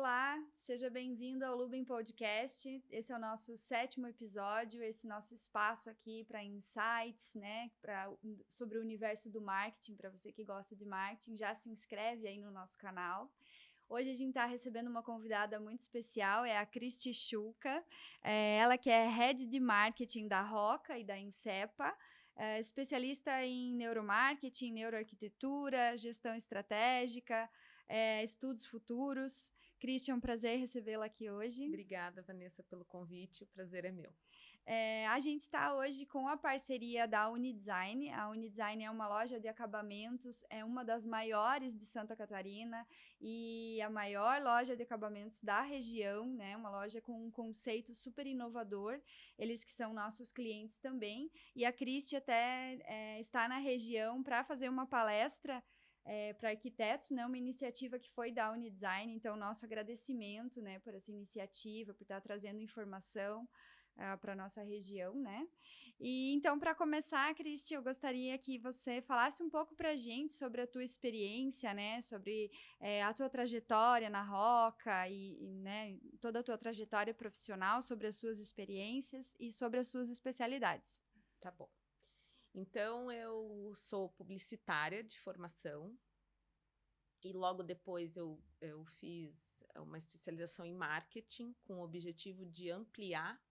Olá, seja bem-vindo ao Lubin Podcast. Esse é o nosso 7º episódio, esse nosso espaço aqui para insights, né, sobre o universo do marketing. Para você que gosta de marketing, já se inscreve aí no nosso canal. Hoje a gente está recebendo uma convidada muito especial, é a Cristi Schulka, ela que é Head de Marketing da Roca e da Incepa, especialista em neuromarketing, neuroarquitetura, gestão estratégica, estudos futuros. Cristi, é um prazer recebê-la aqui hoje. Obrigada, Vanessa, pelo convite, o prazer é meu. A gente está hoje com a parceria da Unidesign. A Unidesign é uma loja de acabamentos, é uma das maiores de Santa Catarina e a maior loja de acabamentos da região, né? Uma loja com um conceito super inovador. Eles que são nossos clientes também. E a Cristi até está na região para fazer uma palestra para arquitetos, né, uma iniciativa que foi da Unidesign. Então, nosso agradecimento, né, por essa iniciativa, por estar trazendo informação para a nossa região, né? E então, para começar, Cristi, eu gostaria que você falasse um pouco para a gente sobre a tua experiência, né? Sobre a tua trajetória na Roca né, toda a tua trajetória profissional, sobre as suas experiências e sobre as suas especialidades. Tá bom. Então, eu sou publicitária de formação e logo depois eu fiz uma especialização em marketing com o objetivo de ampliar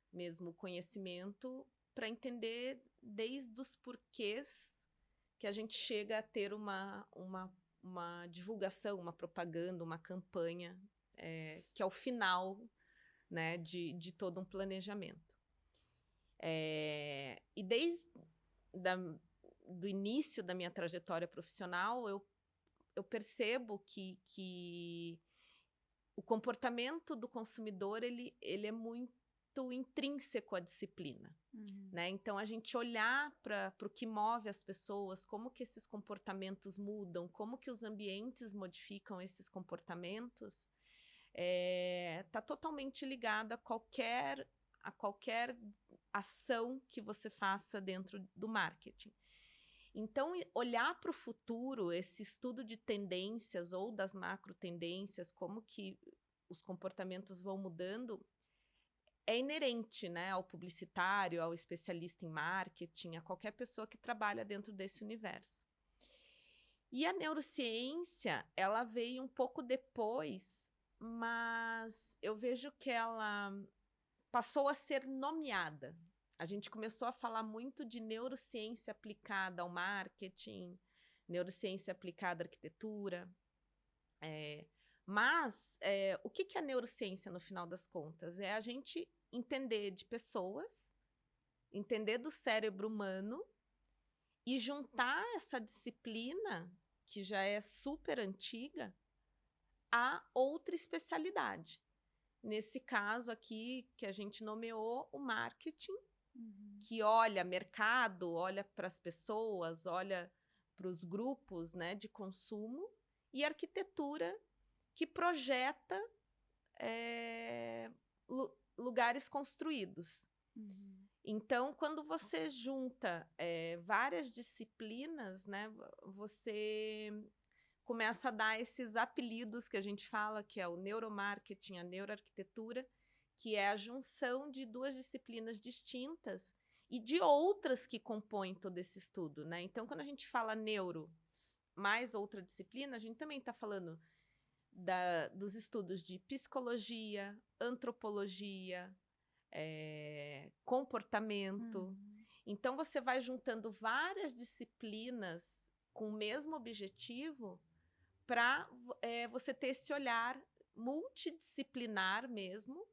mesmo o conhecimento para entender desde os porquês que a gente chega a ter uma divulgação, uma propaganda, uma campanha, que é o final, né, de todo um planejamento. E desde do início da minha trajetória profissional, eu percebo que o comportamento do consumidor ele é muito intrínseco à disciplina. Né? Então, a gente olhar para o que move as pessoas, como que esses comportamentos mudam, como que os ambientes modificam esses comportamentos, está totalmente ligado a qualquer ação que você faça dentro do marketing. Então, olhar para o futuro, esse estudo de tendências ou das macro tendências, como que os comportamentos vão mudando, é inerente, né, ao publicitário, ao especialista em marketing, a qualquer pessoa que trabalha dentro desse universo. E a neurociência, ela veio um pouco depois, mas eu vejo que ela passou a ser nomeada. A gente começou a falar muito de neurociência aplicada ao marketing, neurociência aplicada à arquitetura. Mas o que é a neurociência, no final das contas? É a gente entender de pessoas, entender do cérebro humano e juntar essa disciplina, que já é super antiga, a outra especialidade. Nesse caso aqui, que a gente nomeou o marketing, que olha mercado, olha para as pessoas, olha para os grupos, né, de consumo, e arquitetura, que projeta lugares construídos. Então, quando você junta várias disciplinas, né, você começa a dar esses apelidos que a gente fala, que é o neuromarketing, a neuroarquitetura, que é a junção de duas disciplinas distintas e de outras que compõem todo esse estudo, né? Então, quando a gente fala neuro mais outra disciplina, a gente também está falando dos estudos de psicologia, antropologia, comportamento. Então, você vai juntando várias disciplinas com o mesmo objetivo para você ter esse olhar multidisciplinar mesmo,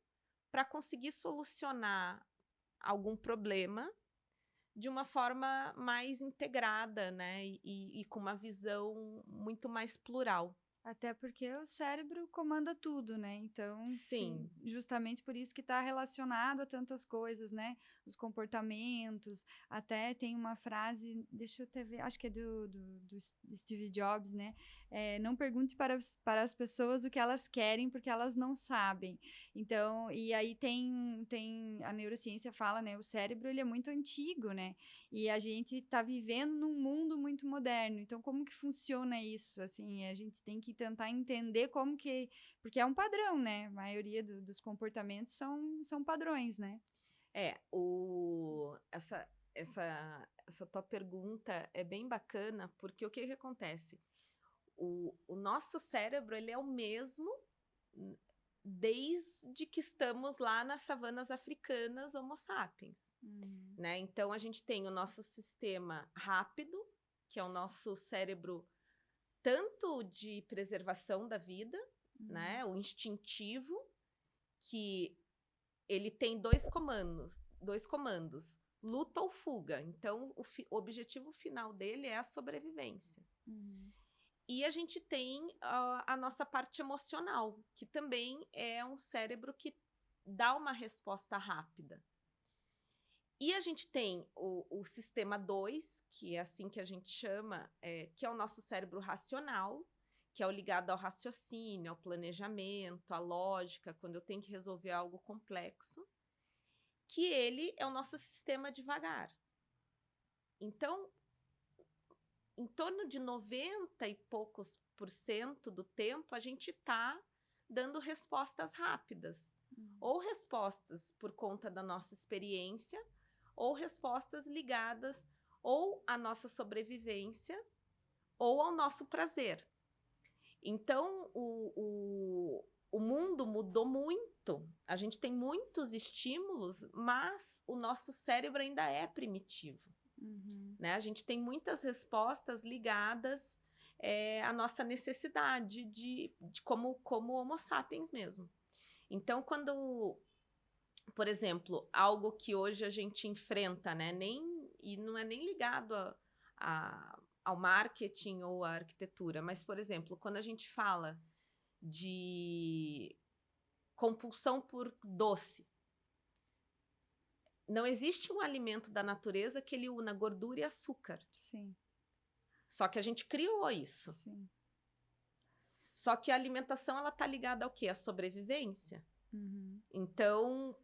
para conseguir solucionar algum problema de uma forma mais integrada, né? E com uma visão muito mais plural. Até porque o cérebro comanda tudo, né? Então, Sim. justamente por isso que está relacionado a tantas coisas, né? Os comportamentos. Até tem uma frase, deixa eu até ver, acho que é do Steve Jobs, né? Não pergunte para as pessoas o que elas querem, porque elas não sabem. Então, e aí tem a neurociência fala, né? O cérebro, ele é muito antigo, né? E a gente está vivendo num mundo muito moderno. Então, como que funciona isso? Assim, a gente tem que tentar entender como que... Porque é um padrão, né? A maioria dos comportamentos são padrões, né? Essa tua pergunta é bem bacana, porque o que acontece? O nosso cérebro, ele é o mesmo desde que estamos lá nas savanas africanas Homo sapiens, né? Então, a gente tem o nosso sistema rápido, que é o nosso cérebro tanto de preservação da vida, né? O instintivo, que ele tem dois comandos, luta ou fuga. Então, o objetivo final dele é a sobrevivência. E a gente tem a nossa parte emocional, que também é um cérebro que dá uma resposta rápida. E a gente tem o sistema 2, que é assim que a gente chama, que é o nosso cérebro racional, que é o ligado ao raciocínio, ao planejamento, à lógica, quando eu tenho que resolver algo complexo, que ele é o nosso sistema devagar. Então, em torno de 90 e poucos % do tempo, a gente está dando respostas rápidas. Ou respostas por conta da nossa experiência, ou respostas ligadas ou à nossa sobrevivência, ou ao nosso prazer. Então, o mundo mudou muito. A gente tem muitos estímulos, mas o nosso cérebro ainda é primitivo. Né? A gente tem muitas respostas ligadas à nossa necessidade de como Homo sapiens mesmo. Então, quando, por exemplo, algo que hoje a gente enfrenta, né? E não é nem ligado ao marketing ou à arquitetura, mas, por exemplo, quando a gente fala de compulsão por doce, não existe um alimento da natureza que ele una gordura e açúcar. Sim. Só que a gente criou isso. Sim. Só que a alimentação, ela tá ligada ao quê? À sobrevivência. Então,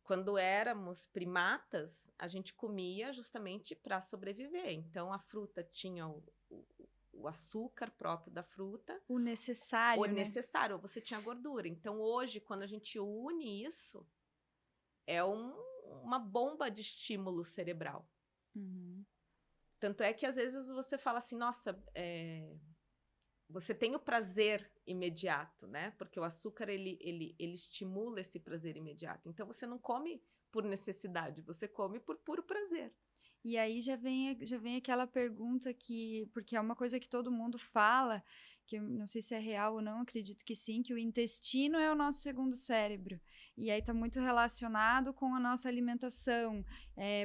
quando éramos primatas, a gente comia justamente para sobreviver. Então, a fruta tinha o açúcar próprio da fruta. O necessário, O né? necessário, você tinha gordura. Então, hoje, quando a gente une isso, é uma bomba de estímulo cerebral. Tanto é que, às vezes, você fala assim, nossa, você tem o prazer imediato, né? Porque o açúcar, ele estimula esse prazer imediato. Então, você não come por necessidade, você come por puro prazer. E aí já vem aquela pergunta porque é uma coisa que todo mundo fala, que eu não sei se é real ou não, acredito que sim, que o intestino é o nosso segundo cérebro. E aí está muito relacionado com a nossa alimentação,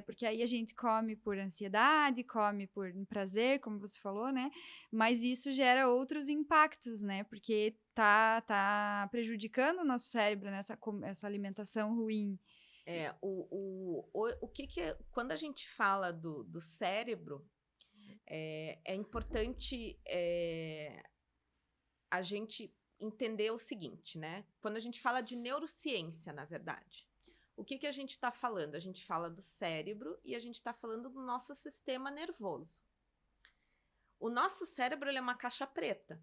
porque aí a gente come por ansiedade, come por prazer, como você falou, né? Mas isso gera outros impactos, né? Porque tá prejudicando o nosso cérebro nessa essa alimentação ruim. O que é... Quando a gente fala do cérebro, é importante a gente entender o seguinte, né? Quando a gente fala de neurociência, na verdade, o que a gente está falando? A gente fala do cérebro e a gente está falando do nosso sistema nervoso. O nosso cérebro, ele é uma caixa preta.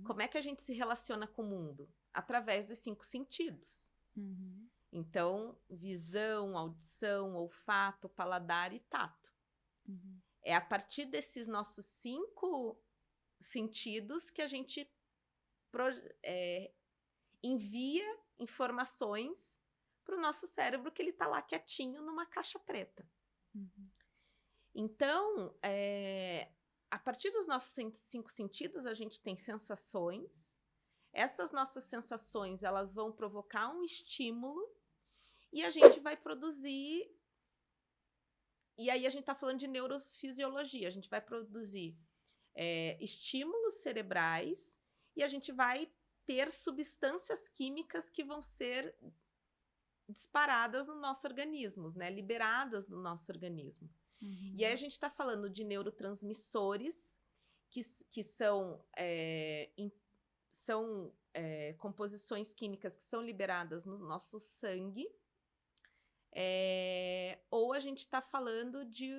Como é que a gente se relaciona com o mundo? Através dos 5 sentidos. Então, visão, audição, olfato, paladar e tato. É a partir desses nossos 5 sentidos que a gente envia informações para o nosso cérebro, que ele está lá quietinho numa caixa preta. Então, a partir dos nossos 5 sentidos, a gente tem sensações. Essas nossas sensações, elas vão provocar um estímulo e a gente vai produzir... E aí a gente está falando de neurofisiologia. A gente vai produzir estímulos cerebrais e a gente vai ter substâncias químicas que vão ser disparadas no nosso organismo, né? Liberadas no nosso organismo. E aí a gente está falando de neurotransmissores, que são composições químicas que são liberadas no nosso sangue, ou a gente está falando de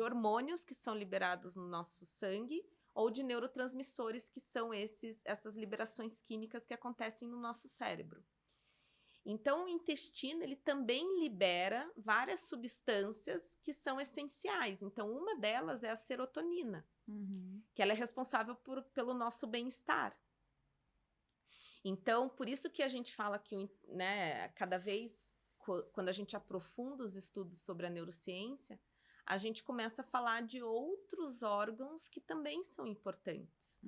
hormônios que são liberados no nosso sangue, ou de neurotransmissores, que são essas liberações químicas que acontecem no nosso cérebro. Então, o intestino, ele também libera várias substâncias que são essenciais. Então, uma delas é a serotonina, que ela é responsável pelo nosso bem-estar. Então, por isso que a gente fala que, né, cada vez, quando a gente aprofunda os estudos sobre a neurociência, a gente começa a falar de outros órgãos que também são importantes,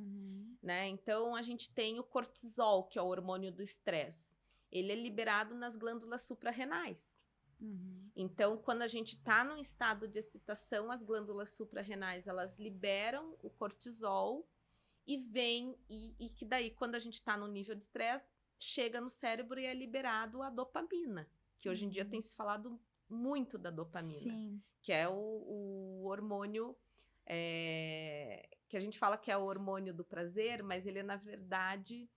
né? Então, a gente tem o cortisol, que é o hormônio do estresse. Ele é liberado nas glândulas suprarrenais. Então, quando a gente está num estado de excitação, as glândulas suprarrenais, elas liberam o cortisol e que daí, quando a gente está no nível de estresse, chega no cérebro e é liberado a dopamina, que hoje em dia tem se falado muito da dopamina. Sim. Que é o hormônio, que a gente fala que é o hormônio do prazer, mas ele é, na verdade,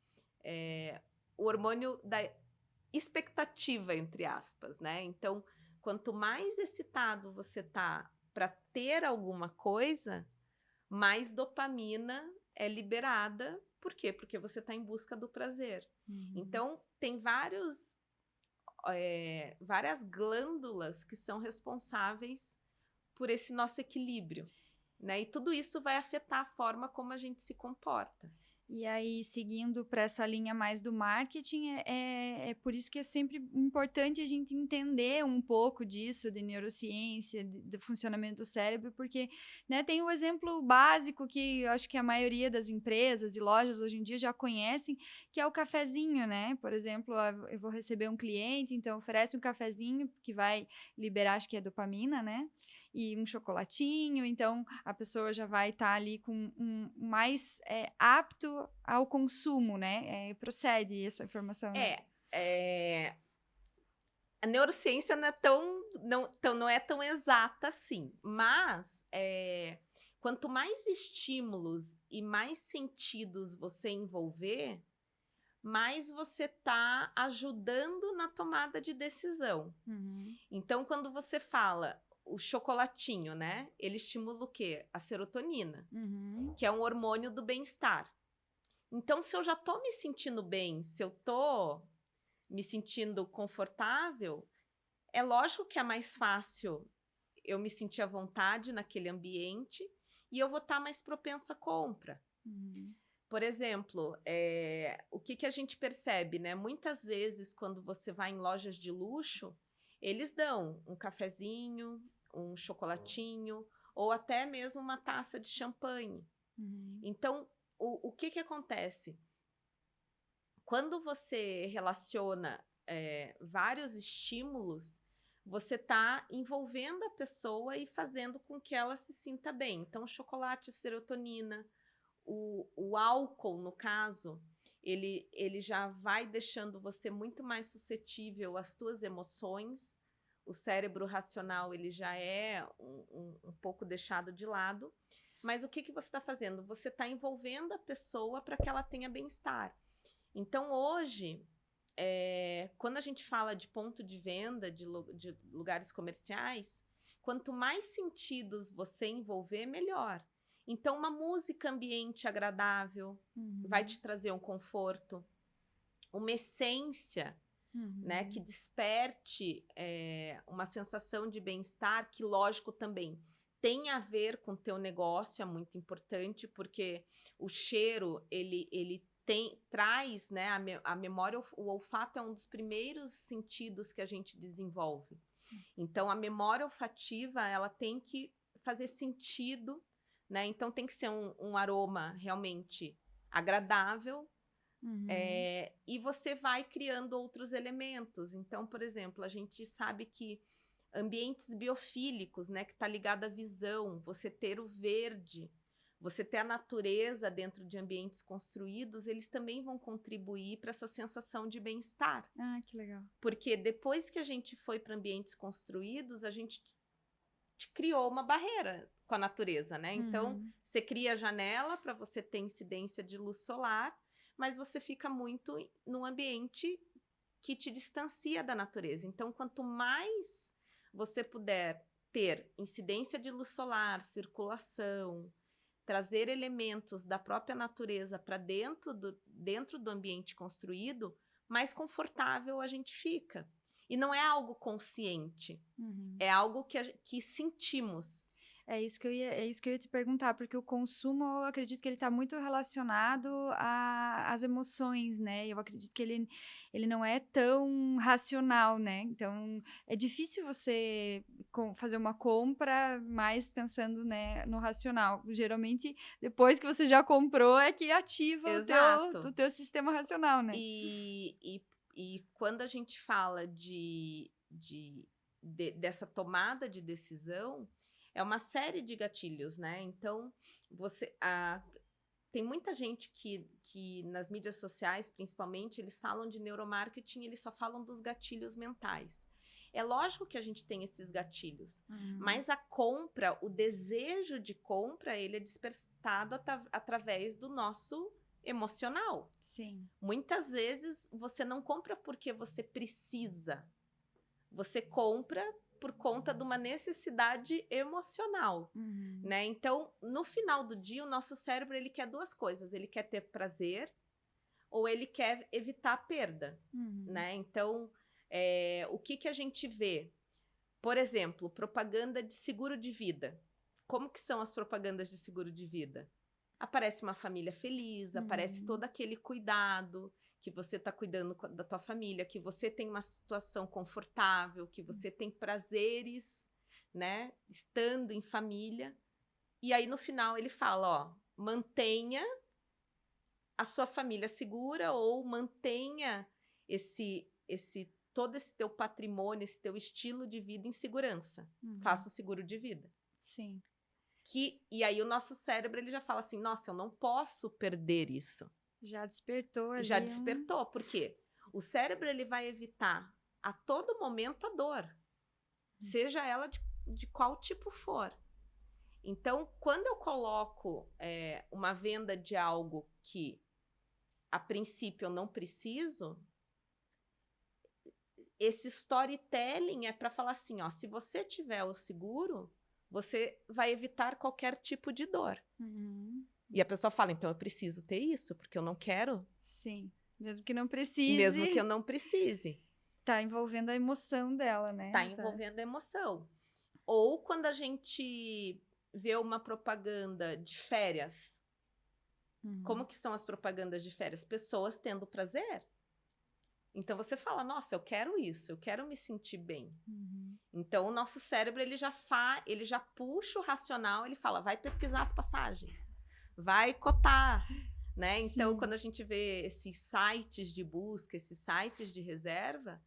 o hormônio da expectativa, entre aspas, né? Então, quanto mais excitado você tá para ter alguma coisa, mais dopamina é liberada. Por quê? Porque você está em busca do prazer. Então, tem várias glândulas que são responsáveis por esse nosso equilíbrio, né? E tudo isso vai afetar a forma como a gente se comporta. E aí, seguindo para essa linha mais do marketing, é por isso que é sempre importante a gente entender um pouco disso, de neurociência, do funcionamento do cérebro, porque, né, tem um exemplo básico que eu acho que a maioria das empresas e lojas hoje em dia já conhecem, que é o cafezinho, né? Por exemplo, eu vou receber um cliente, então oferece um cafezinho que vai liberar, acho que é dopamina, né? E um chocolatinho, então a pessoa já vai estar ali com mais apto ao consumo, né? Procede essa informação, né? A neurociência não é tão exata assim, mas quanto mais estímulos e mais sentidos você envolver, mais você está ajudando na tomada de decisão. Então, quando você fala o chocolatinho, né? Ele estimula o quê? A serotonina, que é um hormônio do bem-estar. Então, se eu já tô me sentindo bem, se eu tô me sentindo confortável, é lógico que é mais fácil eu me sentir à vontade naquele ambiente e eu vou estar mais propensa à compra. Por exemplo, o que a gente percebe, né? Muitas vezes, quando você vai em lojas de luxo, eles dão um cafezinho, um chocolatinho, ou até mesmo uma taça de champanhe. Então, o que acontece? Quando você relaciona vários estímulos, você está envolvendo a pessoa e fazendo com que ela se sinta bem. Então, chocolate, serotonina, o álcool, no caso, ele já vai deixando você muito mais suscetível às tuas emoções. O cérebro racional, ele já é um pouco deixado de lado. Mas o que você está fazendo? Você está envolvendo a pessoa para que ela tenha bem-estar. Então, hoje, quando a gente fala de ponto de venda, de lugares comerciais, quanto mais sentidos você envolver, melhor. Então, uma música ambiente agradável vai te trazer um conforto, uma essência, né, que desperte uma sensação de bem-estar, que, lógico, também tem a ver com o teu negócio, é muito importante, porque o cheiro, ele traz, né, a memória, o olfato é um dos primeiros sentidos que a gente desenvolve. Então, a memória olfativa, ela tem que fazer sentido, né? Então, tem que ser um aroma realmente agradável, e você vai criando outros elementos. Então, por exemplo, a gente sabe que ambientes biofílicos, né, que está ligado à visão, você ter o verde, você ter a natureza dentro de ambientes construídos, eles também vão contribuir para essa sensação de bem-estar. Ah, que legal. Porque depois que a gente foi para ambientes construídos, a gente criou uma barreira com a natureza, né? Então, você cria a janela para você ter incidência de luz solar, mas você fica muito num ambiente que te distancia da natureza. Então, quanto mais você puder ter incidência de luz solar, circulação, trazer elementos da própria natureza para dentro do ambiente construído, mais confortável a gente fica. E não é algo consciente, é algo que sentimos. É isso que eu ia te perguntar, porque o consumo, eu acredito que ele está muito relacionado às emoções, né? Eu acredito que ele não é tão racional, né? Então, é difícil você fazer uma compra mais pensando, né, no racional. Geralmente, depois que você já comprou, é que ativa o teu sistema racional, né? E quando a gente fala dessa tomada de decisão, é uma série de gatilhos, né? Então, tem muita gente que nas mídias sociais, principalmente, eles falam de neuromarketing, eles só falam dos gatilhos mentais. É lógico que a gente tem esses gatilhos, mas a compra, o desejo de compra, ele é despertado através do nosso emocional. Sim. Muitas vezes você não compra porque você precisa, você compra por conta de uma necessidade emocional, né? Então, no final do dia, o nosso cérebro, ele quer duas coisas. Ele quer ter prazer ou ele quer evitar a perda, né? Então, o que a gente vê? Por exemplo, propaganda de seguro de vida. Como que são as propagandas de seguro de vida? Aparece uma família feliz, aparece todo aquele cuidado, que você está cuidando da tua família, que você tem uma situação confortável, que você tem prazeres, né, estando em família. E aí, no final, ele fala, ó, mantenha a sua família segura ou mantenha todo esse teu patrimônio, esse teu estilo de vida em segurança. Faça o seguro de vida. Sim. E aí o nosso cérebro, ele já fala assim, nossa, eu não posso perder isso. Já despertou ali. Já despertou, por quê? O cérebro, ele vai evitar a todo momento a dor, seja ela de qual tipo for. Então, quando eu coloco uma venda de algo que, a princípio, eu não preciso, esse storytelling é para falar assim, ó, se você tiver o seguro, você vai evitar qualquer tipo de dor. E a pessoa fala, então eu preciso ter isso, porque eu não quero. Sim, mesmo que não precise. Mesmo que eu não precise. Tá envolvendo a emoção dela, né? Tá envolvendo a emoção. Ou quando a gente vê uma propaganda de férias. Como que são as propagandas de férias? Pessoas tendo prazer. Então você fala, nossa, eu quero isso, eu quero me sentir bem. Então o nosso cérebro, ele já puxa o racional, ele fala, vai pesquisar as passagens, vai cotar, né? Sim. Então quando a gente vê esses sites de busca, esses sites de reserva,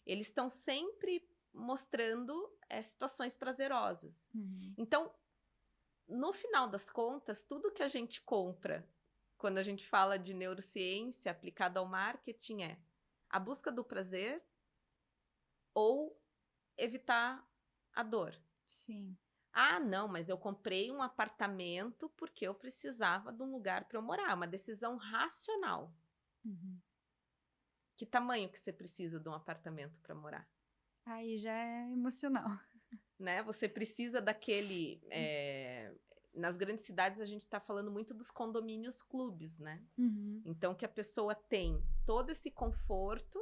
eles estão sempre mostrando situações prazerosas. Então, no final das contas, tudo que a gente compra, quando a gente fala de neurociência aplicada ao marketing, é a busca do prazer ou evitar a dor. Sim. Ah, não, mas eu comprei um apartamento porque eu precisava de um lugar para eu morar. É uma decisão racional. Que tamanho que você precisa de um apartamento para morar? Aí já é emocional. Né? Você precisa daquele... nas grandes cidades, a gente está falando muito dos condomínios clubes, né? Então, que a pessoa tem todo esse conforto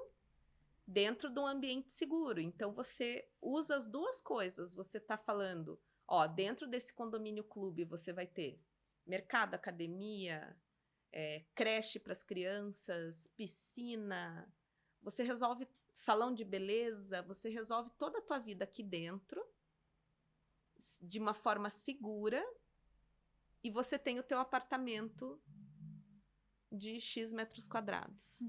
dentro de um ambiente seguro. Então, você usa as duas coisas. Você está falando, ó, dentro desse condomínio clube, você vai ter mercado, academia, creche para as crianças, piscina. Você resolve salão de beleza, você resolve toda a tua vida aqui dentro, de uma forma segura, e você tem o teu apartamento de X metros quadrados.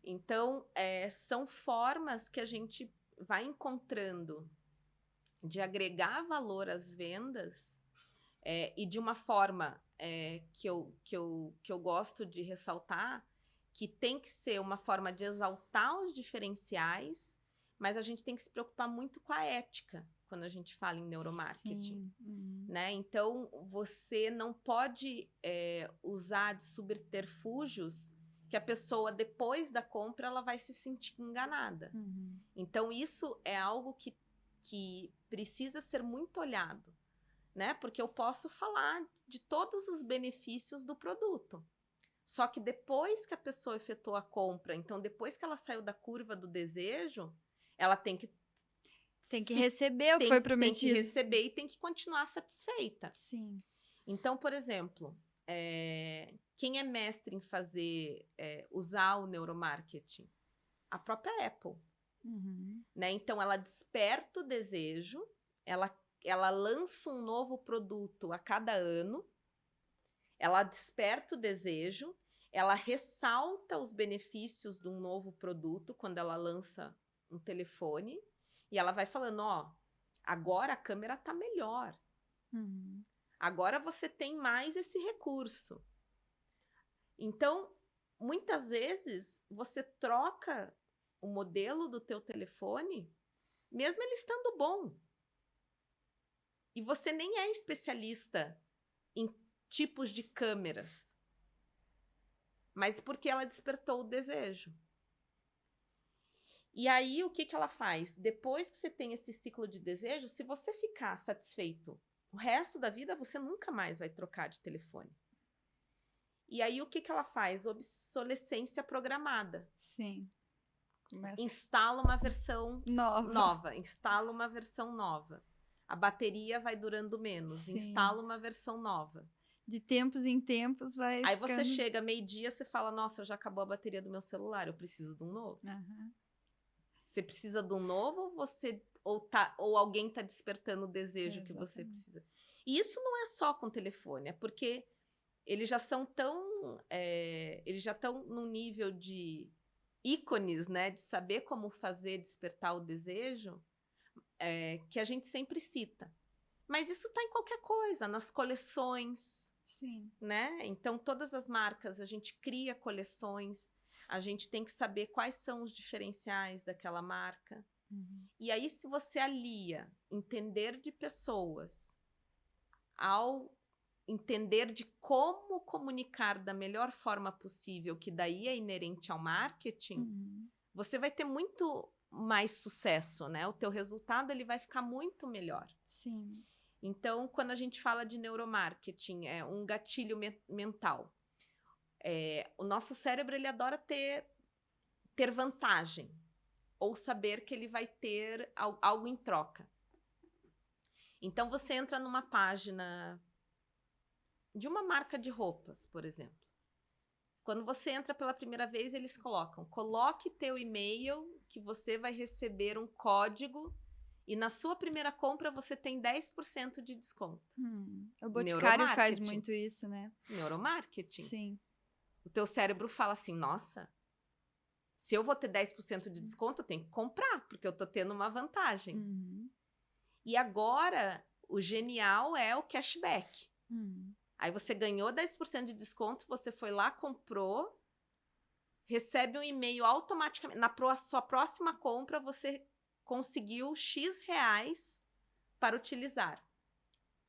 Então, são formas que a gente vai encontrando de agregar valor às vendas e de uma forma que eu gosto de ressaltar, que tem que ser uma forma de exaltar os diferenciais, mas a gente tem que se preocupar muito com a ética quando a gente fala em neuromarketing. Né? Então, você não pode usar de subterfúgios que a pessoa, depois da compra, ela vai se sentir enganada. Então, isso é algo que precisa ser muito olhado, né? Porque eu posso falar de todos os benefícios do produto. Só que depois que a pessoa efetuou a compra, então depois que ela saiu da curva do desejo, ela tem que receber o que foi prometido. Tem que receber e tem que continuar satisfeita. Sim. Então, por exemplo, quem é mestre em usar o neuromarketing? A própria Apple. Né? Então, ela desperta o desejo, ela lança um novo produto a cada ano, ela desperta o desejo, ela ressalta os benefícios de um novo produto quando ela lança um telefone, e ela vai falando, ó, agora a câmera tá melhor. Agora você tem mais esse recurso. Então, muitas vezes, você troca o modelo do teu telefone, mesmo ele estando bom. E você nem é especialista em tipos de câmeras, mas porque ela despertou o desejo. E aí, o que ela faz? Depois que você tem esse ciclo de desejo, se você ficar satisfeito o resto da vida, você nunca mais vai trocar de telefone. E aí, o que ela faz? Obsolescência programada. Sim. Instala uma versão nova. Instala uma versão nova. A bateria vai durando menos. Sim. Instala uma versão nova. De tempos em tempos vai Aí você chega meio-dia, você fala, nossa, já acabou a bateria do meu celular, eu preciso de um novo. Você precisa de um novo, ou alguém está despertando o desejo que você precisa. E isso não é só com telefone, é porque eles já estão num nível de ícones, né, de saber como fazer despertar o desejo, que a gente sempre cita. Mas isso está em qualquer coisa, nas coleções. Sim. Né? Então, todas as marcas, a gente cria coleções, a gente tem que saber quais são os diferenciais daquela marca. E aí, se você alia entender de pessoas ao entender de como comunicar da melhor forma possível, que daí é inerente ao marketing, você vai ter muito mais sucesso, né? O teu resultado ele vai ficar muito melhor. Sim. Então, quando a gente fala de neuromarketing, é um gatilho mental. O nosso cérebro ele adora ter vantagem, ou saber que ele vai ter algo em troca. Então, você entra numa página de uma marca de roupas, por exemplo. Quando você entra pela primeira vez, eles coloque teu e-mail que você vai receber um código e na sua primeira compra você tem 10% de desconto. O Boticário faz muito isso, né? Neuromarketing. Sim. O teu cérebro fala assim, nossa, se eu vou ter 10% de desconto, eu tenho que comprar, porque eu tô tendo uma vantagem. E agora, o genial é o cashback. Aí você ganhou 10% de desconto, você foi lá, comprou, recebe um e-mail automaticamente. Na sua próxima compra, você conseguiu X reais para utilizar.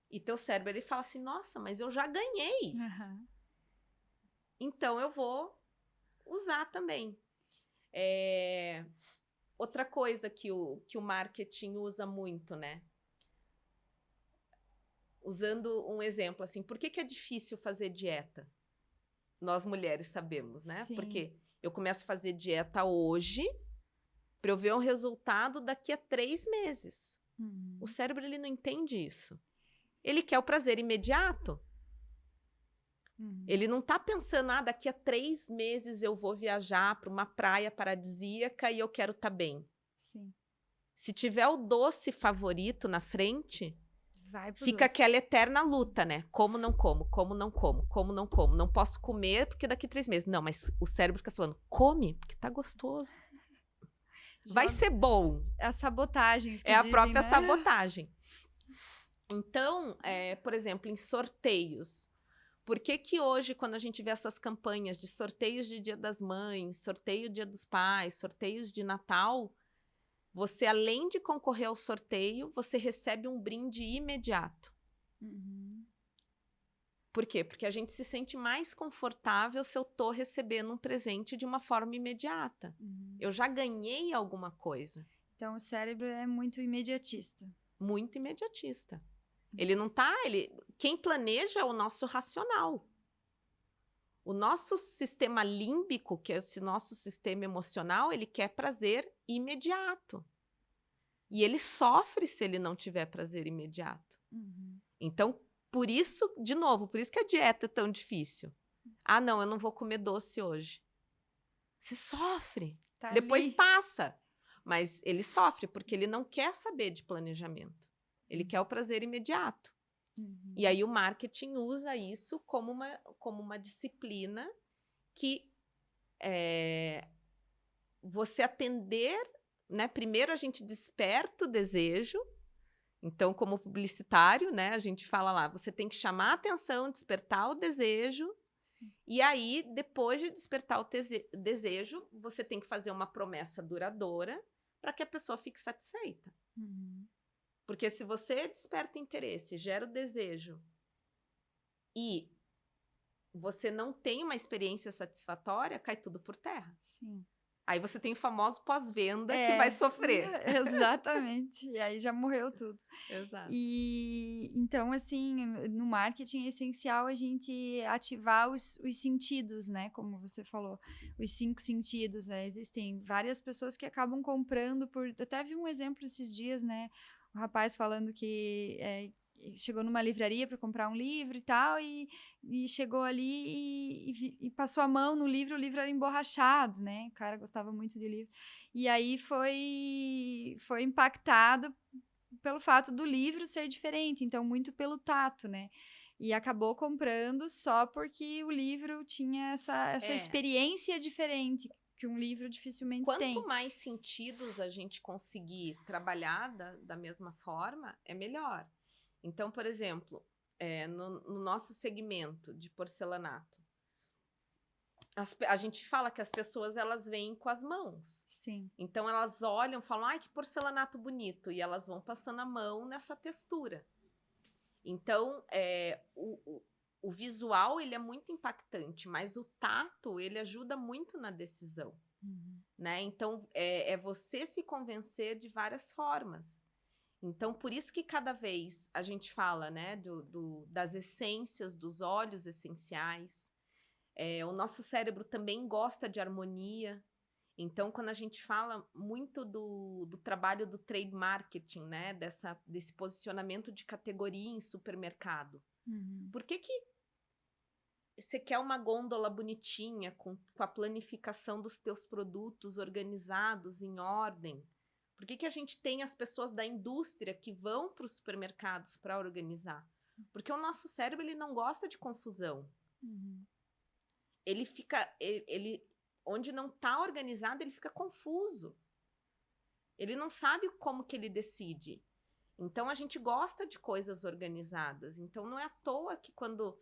E teu cérebro ele fala assim, nossa, mas eu já ganhei. Então, eu vou usar também. Outra coisa que o marketing usa muito, né? Usando um exemplo, assim, por que é difícil fazer dieta? Nós mulheres sabemos, né? Sim. Porque eu começo a fazer dieta hoje para eu ver um resultado daqui a 3 meses. O cérebro, ele não entende isso. Ele quer o prazer imediato. Ele não tá pensando, daqui a 3 meses eu vou viajar para uma praia paradisíaca e eu quero estar bem. Sim. Se tiver o doce favorito na frente, fica doce. Aquela eterna luta, né? Como não como, como não como, como não como. Não posso comer porque daqui a 3 meses. Não, mas o cérebro fica falando, come, porque tá gostoso. Vai ser bom. É a sabotagem. É a própria sabotagem. Então, por exemplo, em sorteios. Por que hoje, quando a gente vê essas campanhas de sorteios de Dia das Mães, sorteio Dia dos Pais, sorteios de Natal, você, além de concorrer ao sorteio, você recebe um brinde imediato. Por quê? Porque a gente se sente mais confortável se eu tô recebendo um presente de uma forma imediata. Eu já ganhei alguma coisa. Então, o cérebro é muito imediatista. Muito imediatista. Ele não tá... Quem planeja é o nosso racional. O nosso sistema límbico, que é esse nosso sistema emocional, ele quer prazer imediato. E ele sofre se ele não tiver prazer imediato. Então, por isso, de novo, por isso que a dieta é tão difícil. Ah, não, eu não vou comer doce hoje. Você sofre. Tá Depois ali. passa. Mas ele sofre porque ele não quer saber de planejamento. Ele quer o prazer imediato. E aí o marketing usa isso como uma disciplina que você atender, né? Primeiro a gente desperta o desejo. Então, como publicitário, né, a gente fala lá, você tem que chamar a atenção, despertar o desejo. Sim. E aí, depois de despertar o desejo, você tem que fazer uma promessa duradoura para que a pessoa fique satisfeita. Porque se você desperta interesse, gera o desejo e você não tem uma experiência satisfatória, cai tudo por terra. Sim. Aí você tem o famoso pós-venda que vai sofrer. Exatamente. E aí já morreu tudo. Exato. E então, assim, no marketing é essencial a gente ativar os sentidos, né? Como você falou, os 5 sentidos, né? Existem várias pessoas que acabam comprando por... Até vi um exemplo esses dias, né? O rapaz falando que chegou numa livraria para comprar um livro e tal, e chegou ali e passou a mão no livro, o livro era emborrachado, né? O cara gostava muito de livro. E aí foi impactado pelo fato do livro ser diferente, então muito pelo tato, né? E acabou comprando só porque o livro tinha essa experiência diferente que um livro dificilmente tem. Quanto mais sentidos a gente conseguir trabalhar da mesma forma, é melhor. Então, por exemplo, no nosso segmento de porcelanato, a gente fala que as pessoas elas vêm com as mãos. Sim. Então, elas olham, falam, ai, que porcelanato bonito, e elas vão passando a mão nessa textura. Então, o visual ele é muito impactante, mas o tato ele ajuda muito na decisão. Né? Então, é você se convencer de várias formas. Então, por isso que cada vez a gente fala, né, das essências, dos óleos essenciais. O nosso cérebro também gosta de harmonia. Então, quando a gente fala muito do trabalho do trade marketing, né, desse posicionamento de categoria em supermercado, por que você quer uma gôndola bonitinha, com a planificação dos teus produtos organizados, em ordem? Por que a gente tem as pessoas da indústria que vão para os supermercados para organizar? Porque o nosso cérebro ele não gosta de confusão. Ele fica... onde não está organizado, ele fica confuso. Ele não sabe como que ele decide. Então, a gente gosta de coisas organizadas. Então, não é à toa que quando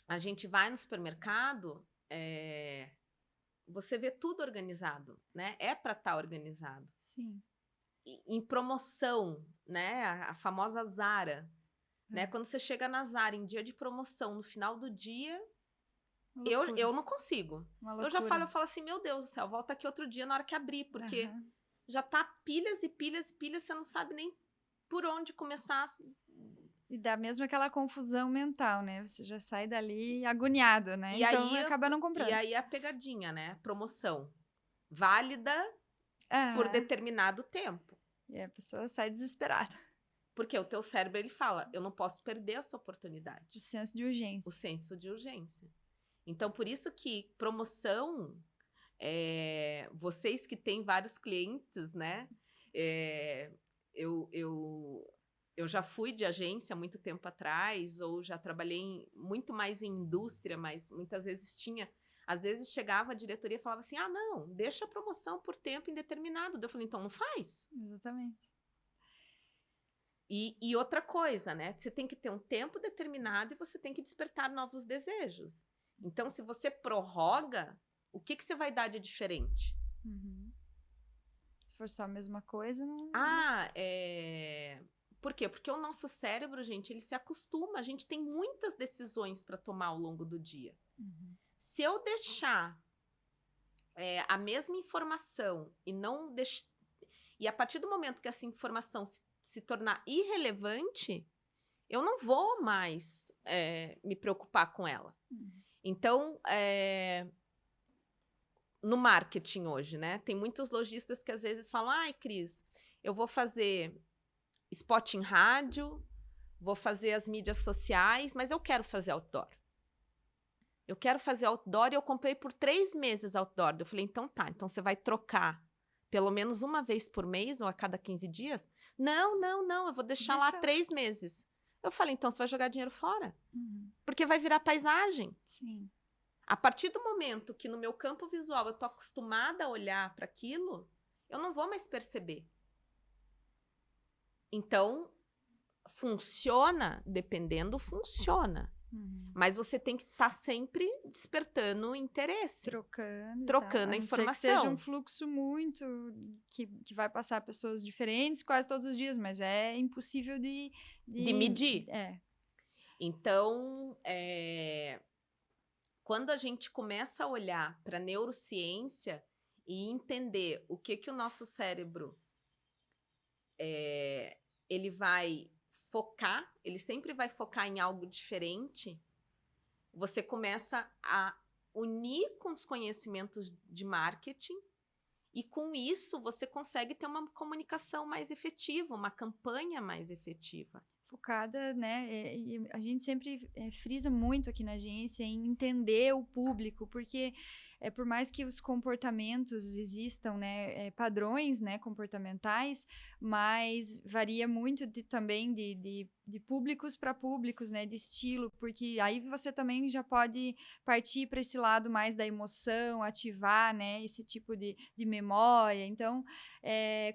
a gente vai no supermercado, você vê tudo organizado, né? É para estar organizado. Sim. Em promoção, né? A famosa Zara. Né? Quando você chega na Zara em dia de promoção, no final do dia, eu não consigo. Eu falo assim, meu Deus do céu, volta aqui outro dia na hora que abrir, porque já tá pilhas e pilhas e pilhas, você não sabe nem por onde começar. E dá mesmo aquela confusão mental, né? Você já sai dali agoniado, né? E então aí, acaba não comprando. E aí a pegadinha, né? Promoção. Válida por determinado tempo. E a pessoa sai desesperada. Porque o teu cérebro, ele fala, eu não posso perder essa oportunidade. O senso de urgência. O senso de urgência. Então, por isso que promoção, vocês que têm vários clientes, né? Eu já fui de agência há muito tempo atrás, ou já trabalhei muito mais em indústria, mas muitas vezes tinha... Às vezes chegava a diretoria e falava assim, não, deixa a promoção por tempo indeterminado. Eu falei, então não faz. Exatamente. E outra coisa, né? Você tem que ter um tempo determinado e você tem que despertar novos desejos. Então, se você prorroga, o que você vai dar de diferente? Se for só a mesma coisa, não... Por quê? Porque o nosso cérebro, gente, ele se acostuma. A gente tem muitas decisões para tomar ao longo do dia. Se eu deixar a mesma informação e a partir do momento que essa informação se tornar irrelevante, eu não vou mais me preocupar com ela. Então, no marketing hoje, né? Tem muitos lojistas que às vezes falam, ai, Cris, eu vou fazer spot em rádio, vou fazer as mídias sociais, mas eu quero fazer outdoor. Eu quero fazer outdoor e eu comprei por 3 meses outdoor. Eu falei, então tá, então você vai trocar pelo menos uma vez por mês ou a cada 15 dias? Não, eu vou deixar lá 3 meses. Eu falei, então você vai jogar dinheiro fora. Porque vai virar paisagem. Sim. A partir do momento que no meu campo visual eu tô acostumada a olhar para aquilo, eu não vou mais perceber. Então, funciona, dependendo, funciona. Mas você tem que estar sempre despertando o interesse. Trocando a informação. Que seja um fluxo muito... Que vai passar pessoas diferentes quase todos os dias, mas é impossível de medir. Então, quando a gente começa a olhar para a neurociência e entender o que o nosso cérebro ele vai focar, ele sempre vai focar em algo diferente, você começa a unir com os conhecimentos de marketing e com isso você consegue ter uma comunicação mais efetiva, uma campanha mais efetiva. Focada, né? E a gente sempre frisa muito aqui na agência em entender o público, porque por mais que os comportamentos existam, né, padrões, né, comportamentais, mas varia muito também de públicos para públicos, né, de estilo, porque aí você também já pode partir para esse lado mais da emoção, ativar, né, esse tipo de memória. Então,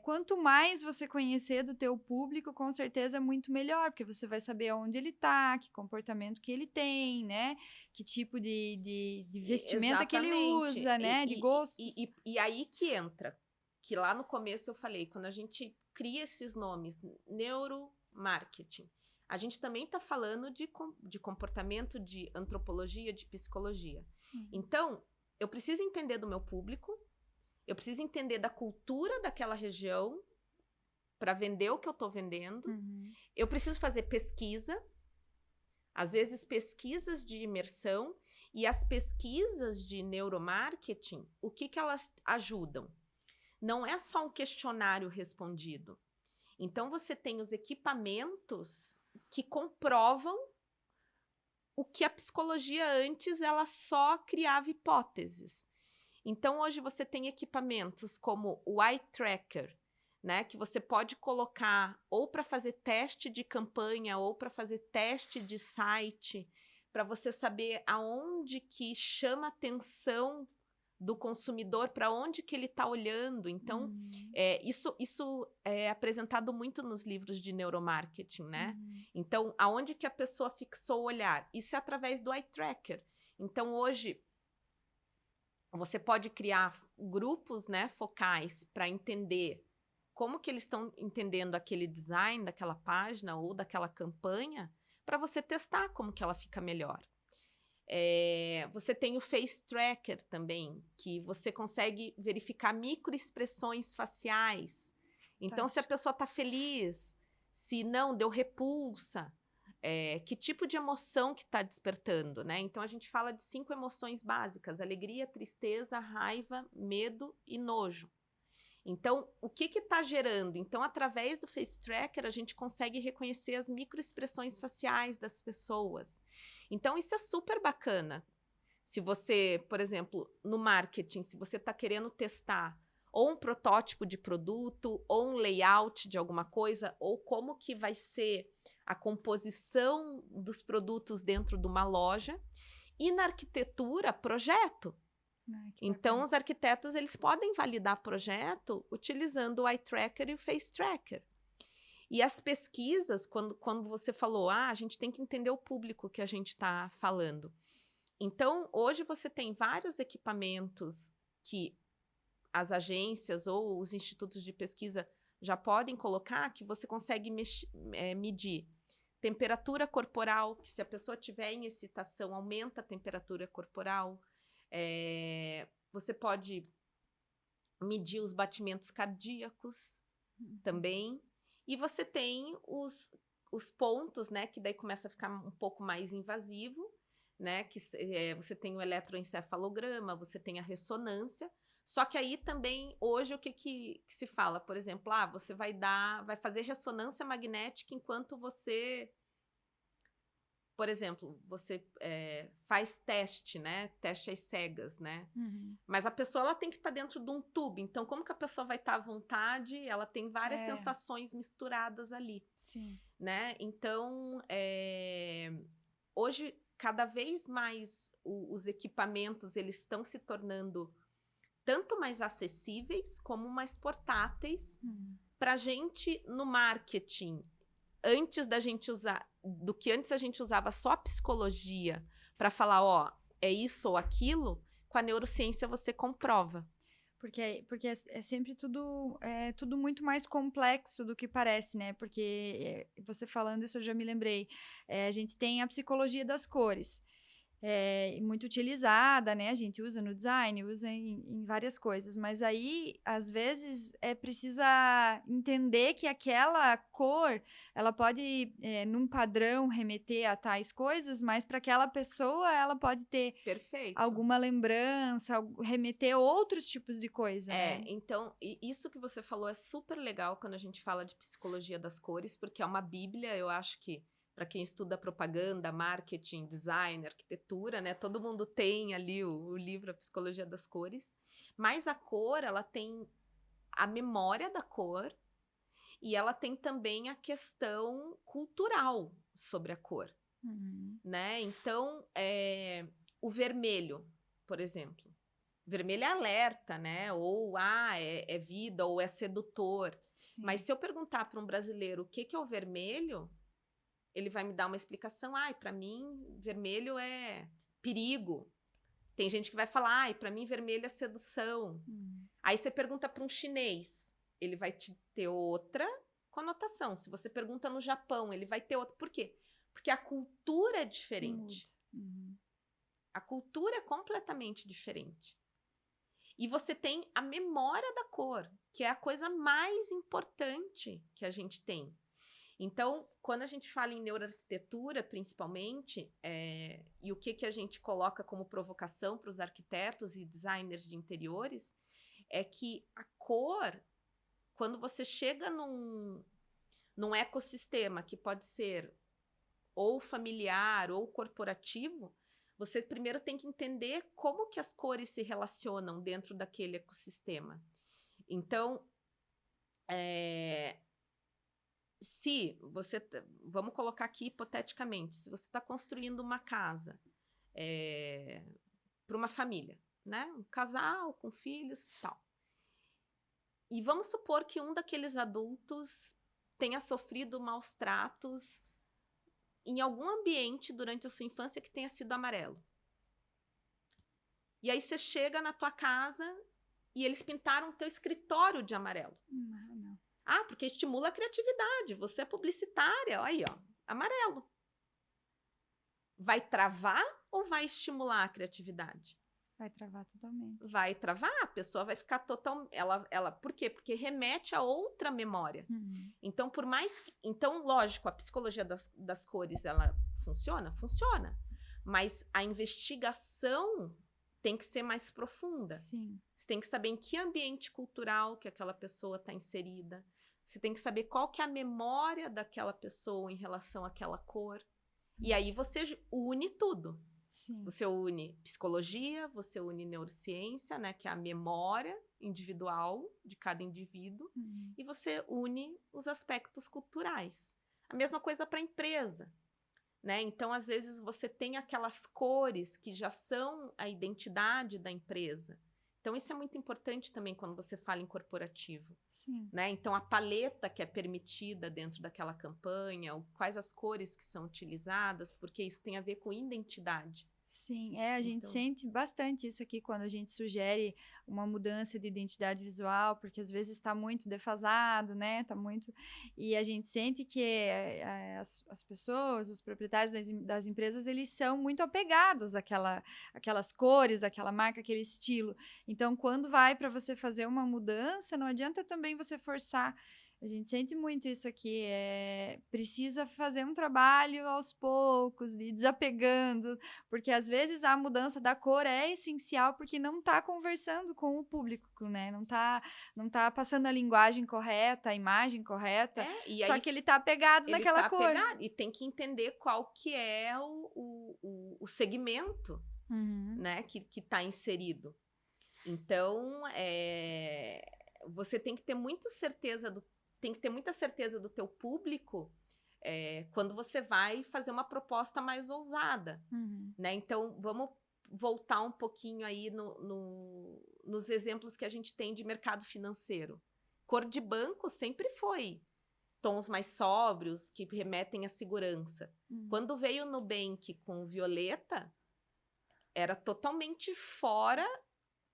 quanto mais você conhecer do teu público, com certeza é muito melhor, porque você vai saber onde ele está, que comportamento que ele tem, né, que tipo de vestimenta que ele usa, né, de gostos. E aí que entra, que lá no começo eu falei, quando a gente cria esses nomes, neuromarketing, a gente também está falando de comportamento, de antropologia, de psicologia. Então, eu preciso entender do meu público, eu preciso entender da cultura daquela região para vender o que eu estou vendendo. Eu preciso fazer pesquisa, às vezes pesquisas de imersão, e as pesquisas de neuromarketing, o que elas ajudam? Não é só um questionário respondido. Então, você tem os equipamentos que comprovam o que a psicologia antes, ela só criava hipóteses. Então, hoje você tem equipamentos como o Eye Tracker, né, que você pode colocar ou para fazer teste de campanha ou para fazer teste de site, para você saber aonde que chama atenção do consumidor, para onde que ele está olhando. Então, isso é apresentado muito nos livros de neuromarketing, né? Então, aonde que a pessoa fixou o olhar? Isso é através do Eye Tracker. Então, hoje, você pode criar grupos, né, focais para entender como que eles estão entendendo aquele design daquela página ou daquela campanha, para você testar como que ela fica melhor. Você tem o Face Tracker também, que você consegue verificar microexpressões faciais. Então, se a pessoa está feliz, se não, deu repulsa, que tipo de emoção que está despertando, né? Então, a gente fala de 5 emoções básicas: alegria, tristeza, raiva, medo e nojo. Então, o que está gerando? Então, através do Face Tracker, a gente consegue reconhecer as microexpressões faciais das pessoas. Então, isso é super bacana. Se você, por exemplo, no marketing, se você está querendo testar ou um protótipo de produto, ou um layout de alguma coisa, ou como que vai ser a composição dos produtos dentro de uma loja. E na arquitetura, projeto. Então, os arquitetos, eles podem validar projeto utilizando o Eye Tracker e o Face Tracker. E as pesquisas, quando você falou, a gente tem que entender o público que a gente está falando. Então, hoje você tem vários equipamentos que as agências ou os institutos de pesquisa já podem colocar, que você consegue medir temperatura corporal, que se a pessoa tiver em excitação, aumenta a temperatura corporal. Você pode medir os batimentos cardíacos também. E você tem os pontos, né, que daí começa a ficar um pouco mais invasivo, né, que você tem o eletroencefalograma, você tem a ressonância, só que aí também, hoje, o que se fala? Por exemplo, você vai fazer ressonância magnética enquanto você, por exemplo, você faz teste, né, teste às cegas, né, Uhum. mas a pessoa, ela tem que estar dentro de um tubo, então como que a pessoa vai estar à vontade? Ela tem várias sensações misturadas ali. Sim. Né? Então, hoje, cada vez mais os equipamentos, eles estão se tornando tanto mais acessíveis como mais portáteis para a gente, no marketing, antes da gente usar, do que antes a gente usava só a psicologia para falar, ó, é isso ou aquilo, com a neurociência você comprova. Porque é sempre tudo muito mais complexo do que parece, né? Porque você falando isso, eu já me lembrei. A gente tem a psicologia das cores. Muito utilizada, né? A gente usa no design, usa em várias coisas, mas aí, às vezes, precisa entender que aquela cor, ela pode, num padrão, remeter a tais coisas, mas para aquela pessoa, ela pode ter alguma lembrança, remeter a outros tipos de coisa, né? Então, isso que você falou é super legal quando a gente fala de psicologia das cores, porque é uma bíblia, eu acho que para quem estuda propaganda, marketing, design, arquitetura, né? Todo mundo tem ali o livro A Psicologia das Cores. Mas a cor, ela tem a memória da cor e ela tem também a questão cultural sobre a cor, né? Então, o vermelho, por exemplo. Vermelho é alerta, né? Ou é vida, ou é sedutor. Sim. Mas se eu perguntar para um brasileiro o que é o vermelho, ele vai me dar uma explicação. Para mim, vermelho é perigo. Tem gente que vai falar, para mim, vermelho é sedução. Aí você pergunta para um chinês, ele vai ter outra conotação. Se você pergunta no Japão, ele vai ter outra. Por quê? Porque a cultura é diferente. A cultura é completamente diferente. E você tem a memória da cor, que é a coisa mais importante que a gente tem. Então, quando a gente fala em neuroarquitetura, principalmente, e o que a gente coloca como provocação para os arquitetos e designers de interiores, é que a cor, quando você chega num ecossistema que pode ser ou familiar ou corporativo, você primeiro tem que entender como que as cores se relacionam dentro daquele ecossistema. Então, se você, vamos colocar aqui hipoteticamente, se você está construindo uma casa para uma família, né? Um casal com filhos e tal. E vamos supor que um daqueles adultos tenha sofrido maus tratos em algum ambiente durante a sua infância que tenha sido amarelo. E aí você chega na tua casa e eles pintaram o teu escritório de amarelo. Não. Porque estimula a criatividade. Você é publicitária, aí, ó, amarelo. Vai travar ou vai estimular a criatividade? Vai travar totalmente. Vai travar, a pessoa vai ficar por quê? Porque remete a outra memória. Então, então, lógico, a psicologia das cores, ela funciona? Funciona. Mas a investigação tem que ser mais profunda. Sim. Você tem que saber em que ambiente cultural que aquela pessoa está inserida. Você tem que saber qual que é a memória daquela pessoa em relação àquela cor. E aí você une tudo. Sim. Você une psicologia, você une neurociência, né, que é a memória individual de cada indivíduo, e você une os aspectos culturais. A mesma coisa para a empresa, né? Então, às vezes, você tem aquelas cores que já são a identidade da empresa. Então, isso é muito importante também quando você fala em corporativo. Sim. Né? Então, a paleta que é permitida dentro daquela campanha, quais as cores que são utilizadas, porque isso tem a ver com identidade. Sim, a gente sente bastante isso aqui quando a gente sugere uma mudança de identidade visual, porque às vezes está muito defasado, né? Tá muito... E a gente sente que as pessoas, os proprietários das empresas, eles são muito apegados àquelas cores, àquela marca, aquele estilo. Então, quando vai para você fazer uma mudança, não adianta também você forçar A gente sente muito isso aqui, precisa fazer um trabalho aos poucos, de desapegando, porque às vezes a mudança da cor é essencial porque não está conversando com o público, né? Não tá passando a linguagem correta, a imagem correta, E só aí que ele está apegado ele naquela tá cor. pegado e tem que entender qual que é o segmento, Uhum, né, que está inserido. Então, você tem que ter muita certeza do teu público quando você vai fazer uma proposta mais ousada, uhum, né? Então, vamos voltar um pouquinho aí nos exemplos que a gente tem de mercado financeiro. Cor de banco sempre foi tons mais sóbrios, que remetem à segurança. uhum. Quando veio o Nubank com violeta, era totalmente fora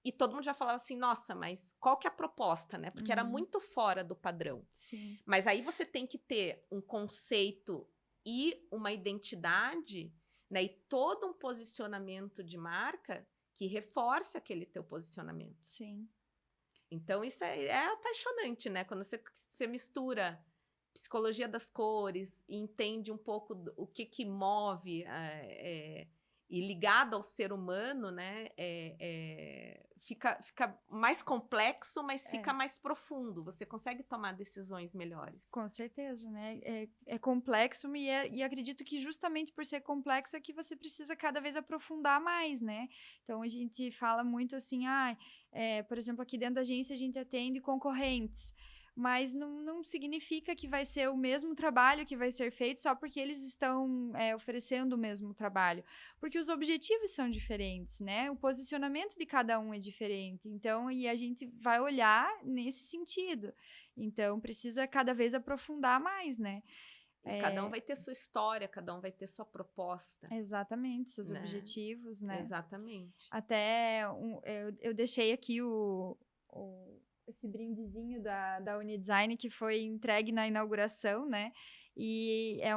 e todo mundo já falava assim, nossa, mas qual que é a proposta, né? Porque era Uhum. muito fora do padrão. Sim. Mas aí você tem que ter um conceito e uma identidade, né? E todo um posicionamento de marca que reforce aquele teu posicionamento. Sim. Então, isso é apaixonante, né? Quando você mistura psicologia das cores e entende um pouco o que move e ligado ao ser humano, né? Fica mais complexo, mas fica mais profundo. Você consegue tomar decisões melhores. Com certeza, né? É complexo e acredito que justamente por ser complexo é que você precisa cada vez aprofundar mais, né? Então a gente fala muito assim, por exemplo, aqui dentro da agência a gente atende concorrentes. Mas não significa que vai ser o mesmo trabalho que vai ser feito só porque eles estão oferecendo o mesmo trabalho. Porque os objetivos são diferentes, né? O posicionamento de cada um é diferente. Então, e a gente vai olhar nesse sentido. Então, precisa cada vez aprofundar mais, né? E cada um vai ter sua história, cada um vai ter sua proposta. Exatamente, seus né? objetivos, né? Exatamente. Até eu deixei aqui esse brindezinho da Unidesign que foi entregue na inauguração, né? E é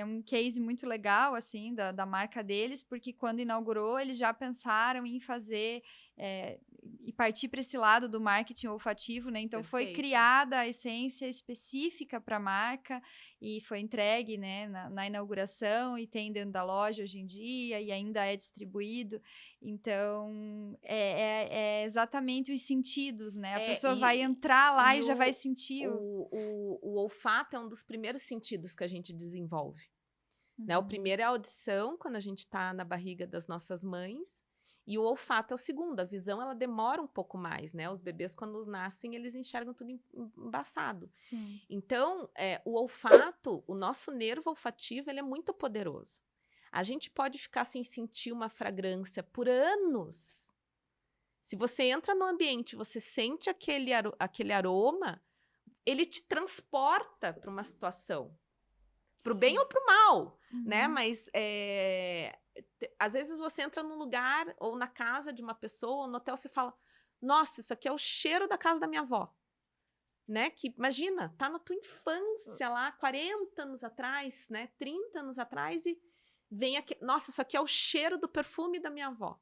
um case muito legal, assim, da marca deles, porque quando inaugurou, eles já pensaram em fazer e partir para esse lado do marketing olfativo, né? Então, foi Perfeito. criada a essência específica para a marca e foi entregue, né, na inauguração e tem dentro da loja hoje em dia e ainda é distribuído. Então, é exatamente os sentidos, né? A pessoa vai entrar lá e já vai sentir o olfato é um dos primeiros sentidos que a gente desenvolve. Né? O primeiro é a audição, quando a gente está na barriga das nossas mães, e o olfato é o segundo. A visão, ela demora um pouco mais, né? Os bebês, quando nascem, eles enxergam tudo embaçado. Sim. Então, o olfato, o nosso nervo olfativo, ele é muito poderoso. A gente pode ficar sem sentir uma fragrância por anos. Se você entra no ambiente, você sente aquele aroma, ele te transporta para uma situação. Para o bem ou para o mal, né? Mas às vezes você entra num lugar ou na casa de uma pessoa, ou no hotel, você fala, nossa, isso aqui é o cheiro da casa da minha avó. Né? Que, imagina, tá na tua infância lá, 40 anos atrás, né? 30 anos atrás e vem aqui, nossa, isso aqui é o cheiro do perfume da minha avó.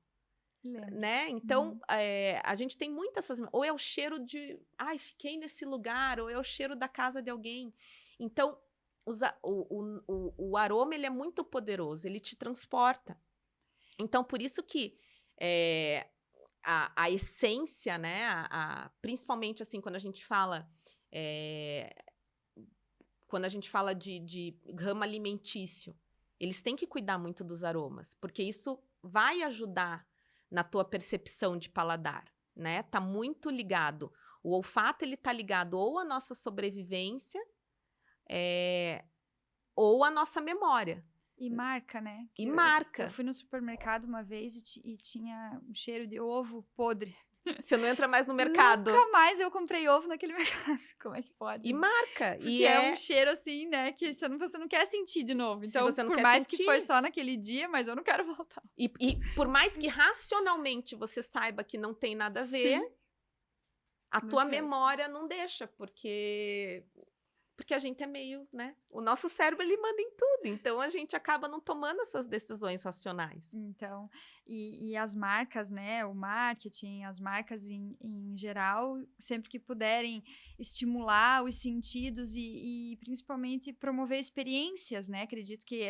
Né? Então, a gente tem muitas essas... Ou é o cheiro de... Ai, fiquei nesse lugar. Ou é o cheiro da casa de alguém. Então, o aroma, ele é muito poderoso. Ele te transporta. Então, por isso que a essência, né? Principalmente, assim, quando a gente fala... quando a gente fala de ramo alimentício, eles têm que cuidar muito dos aromas. Porque isso vai ajudar na tua percepção de paladar, né? Tá muito ligado. O olfato, ele tá ligado ou à nossa sobrevivência, ou à nossa memória. E marca, né? E marca. Eu fui no supermercado uma vez e tinha um cheiro de ovo podre. Você não entra mais no mercado. Nunca mais eu comprei ovo naquele mercado. Como é que pode? E marca. Porque é um cheiro assim, né? Que você não quer sentir de novo. Então, por mais que foi só naquele dia, mas eu não quero voltar. E por mais que racionalmente você saiba que não tem nada a ver, a tua memória não deixa, porque a gente é meio, né? O nosso cérebro, ele manda em tudo, então a gente acaba não tomando essas decisões racionais. Então, e as marcas, né, o marketing, as marcas em geral, sempre que puderem estimular os sentidos e principalmente promover experiências, né, acredito que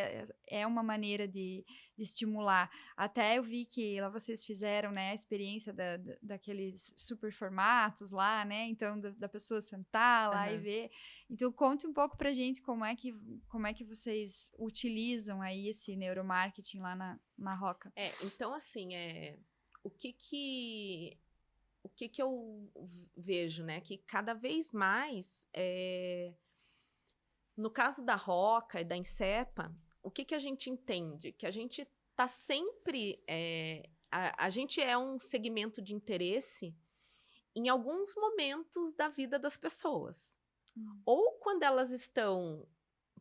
é uma maneira de estimular. Até eu vi que lá vocês fizeram, né, a experiência daqueles super formatos lá, né, então da pessoa sentar lá e ver. Então, conte um pouco pra gente como é que vocês utilizam aí esse neuromarketing lá na Roca. Então assim, o que eu vejo, né, que cada vez mais, no caso da Roca e da Insepa, o que a gente entende? Que a gente tá sempre, a gente é um segmento de interesse em alguns momentos da vida das pessoas. Ou quando elas estão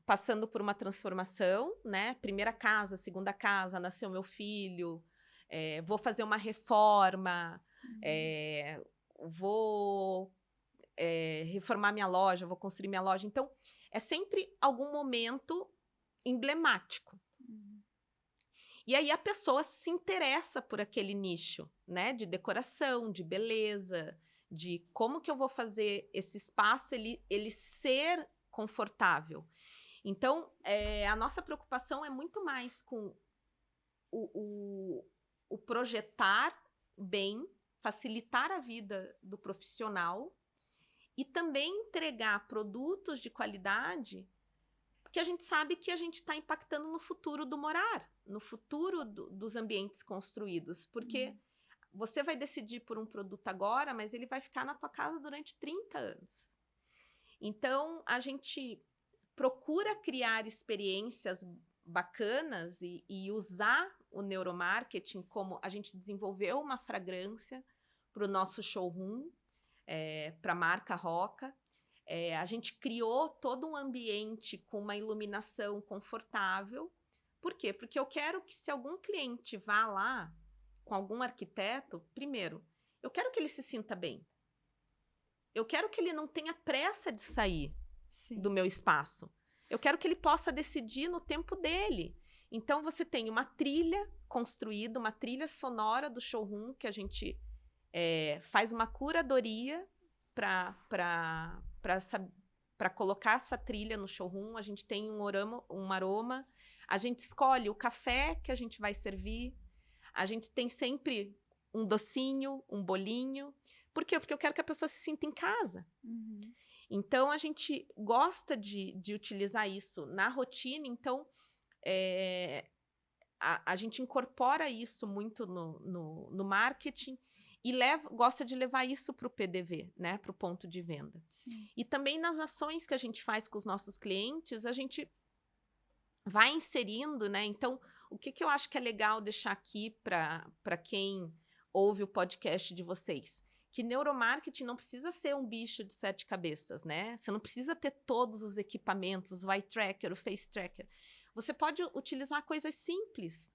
passando por uma transformação, né? Primeira casa, segunda casa, nasceu meu filho, vou fazer uma reforma, vou reformar minha loja, vou construir minha loja. Então, é sempre algum momento emblemático. E aí a pessoa se interessa por aquele nicho, né? De decoração, de beleza, de como que eu vou fazer esse espaço ele ser confortável. Então, a nossa preocupação é muito mais com o projetar bem, facilitar a vida do profissional e também entregar produtos de qualidade, porque a gente sabe que a gente está impactando no futuro do morar, no futuro dos ambientes construídos, porque você vai decidir por um produto agora, mas ele vai ficar na tua casa durante 30 anos. Então, a gente procura criar experiências bacanas e usar o neuromarketing, como a gente desenvolveu uma fragrância para o nosso showroom, para a marca Roca. A gente criou todo um ambiente com uma iluminação confortável. Por quê? Porque eu quero que, se algum cliente vá lá com algum arquiteto, primeiro, eu quero que ele se sinta bem. Eu quero que ele não tenha pressa de sair do meu espaço. Eu quero que ele possa decidir no tempo dele. Então, você tem uma trilha construída, uma trilha sonora do showroom, que a gente faz uma curadoria para colocar essa trilha no showroom. A gente tem um aroma, a gente escolhe o café que a gente vai servir, a gente tem sempre um docinho, um bolinho. Por quê? Porque eu quero que a pessoa se sinta em casa. Então, a gente gosta de utilizar isso na rotina. Então, a gente incorpora isso muito no marketing e gosta de levar isso para o PDV, né? Para o ponto de venda. Sim. E também nas ações que a gente faz com os nossos clientes, a gente vai inserindo, né? Então, o que eu acho que é legal deixar aqui para quem ouve o podcast de vocês? Que neuromarketing não precisa ser um bicho de 7 cabeças, né? Você não precisa ter todos os equipamentos, o eye tracker, o face tracker. Você pode utilizar coisas simples.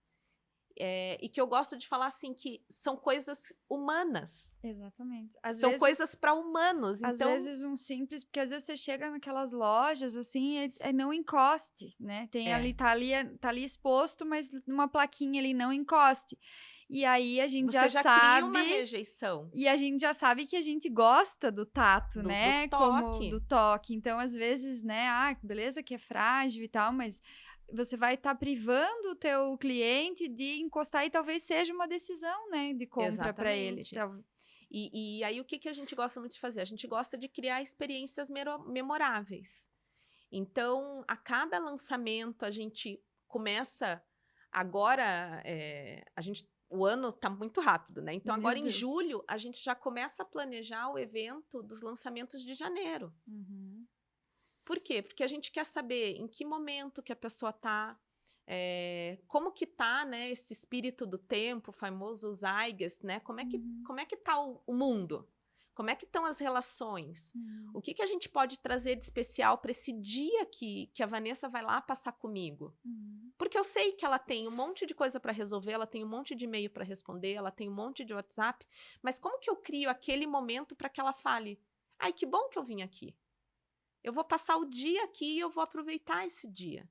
E que eu gosto de falar assim, que são coisas humanas. Exatamente. São coisas para humanos. Às então, vezes um simples, porque às vezes você chega naquelas lojas, assim, não encoste, né? Tem ali, tá ali exposto, mas numa plaquinha ali, não encoste. E aí a gente você já cria uma sabe, rejeição. e a gente já sabe que a gente gosta do tato, né? Do toque. Como do toque. Então, às vezes, né? beleza que é frágil e tal, mas você vai estar privando o teu cliente de encostar e talvez seja uma decisão, né? De compra para ele. E aí, o que a gente gosta muito de fazer? A gente gosta de criar experiências memoráveis. Então, a cada lançamento, a gente começa... Agora, o ano está muito rápido, né? Então, agora em julho, a gente já começa a planejar o evento dos lançamentos de janeiro. Por quê? Porque a gente quer saber em que momento que a pessoa está, como que está, né, esse espírito do tempo, o famoso Zeitgeist, né? Como é que está o mundo? Como é que estão as relações? O que a gente pode trazer de especial para esse dia que a Vanessa vai lá passar comigo? Porque eu sei que ela tem um monte de coisa para resolver, ela tem um monte de e-mail para responder, ela tem um monte de WhatsApp, mas como que eu crio aquele momento para que ela fale: ai, que bom que eu vim aqui. Eu vou passar o dia aqui e eu vou aproveitar esse dia.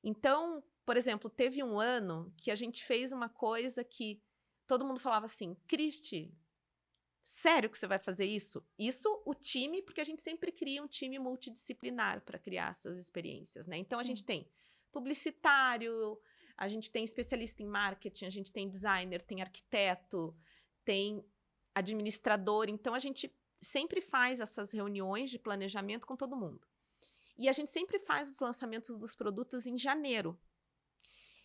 Então, por exemplo, teve um ano que a gente fez uma coisa que todo mundo falava assim, Cristi, sério que você vai fazer isso? Isso, o time, porque a gente sempre cria um time multidisciplinar para criar essas experiências, né? Então, a gente tem publicitário, a gente tem especialista em marketing, a gente tem designer, tem arquiteto, tem administrador. Então, a gente sempre faz essas reuniões de planejamento com todo mundo. E a gente sempre faz os lançamentos dos produtos em janeiro.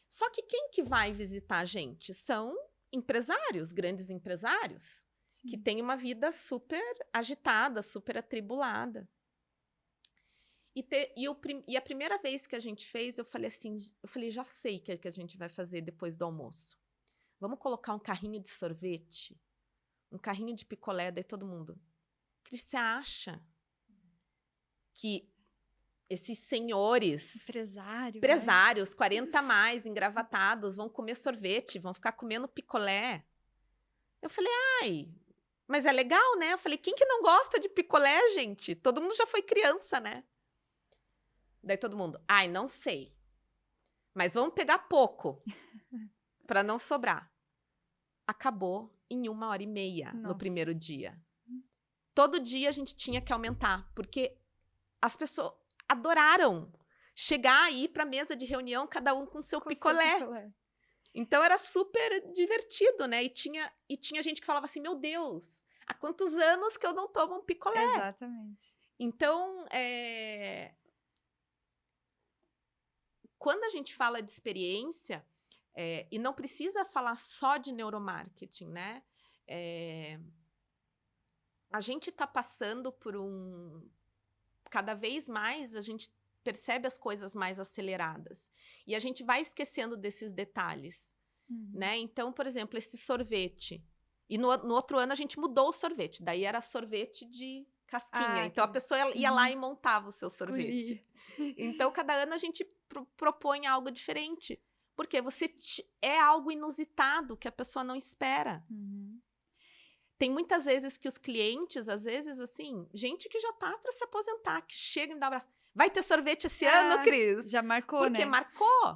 Só que quem que vai visitar a gente? São empresários, grandes empresários, que têm uma vida super agitada, super atribulada. E a primeira vez que a gente fez, eu falei assim, já sei o que a gente vai fazer depois do almoço. Vamos colocar um carrinho de sorvete, um carrinho de picolé, daí todo mundo. Cris, você acha que esses senhores, empresários, 40 a mais, engravatados, vão comer sorvete, vão ficar comendo picolé? Eu falei, ai, mas é legal, né? Eu falei, quem que não gosta de picolé, gente? Todo mundo já foi criança, né? Daí todo mundo, ai, não sei. Mas vamos pegar pouco, para não sobrar. Acabou em 1h30 no primeiro dia. Todo dia a gente tinha que aumentar, porque as pessoas adoraram chegar aí para a mesa de reunião, cada um com seu picolé. Então, era super divertido, né? E tinha gente que falava assim, meu Deus, há quantos anos que eu não tomo um picolé? Exatamente. Então, quando a gente fala de experiência, e não precisa falar só de neuromarketing, né? A gente está passando por cada vez mais a gente percebe as coisas mais aceleradas. E a gente vai esquecendo desses detalhes, né? Então, por exemplo, esse sorvete. E no outro ano a gente mudou o sorvete. Daí era sorvete de casquinha. Então, a pessoa ia lá e montava o seu sorvete. Então, cada ano a gente propõe algo diferente. Porque é algo inusitado que a pessoa não espera. Tem muitas vezes que os clientes, às vezes, assim, gente que já tá para se aposentar, que chega e me dá um abraço. Vai ter sorvete esse ano, Cris? Já marcou, porque né? Porque marcou.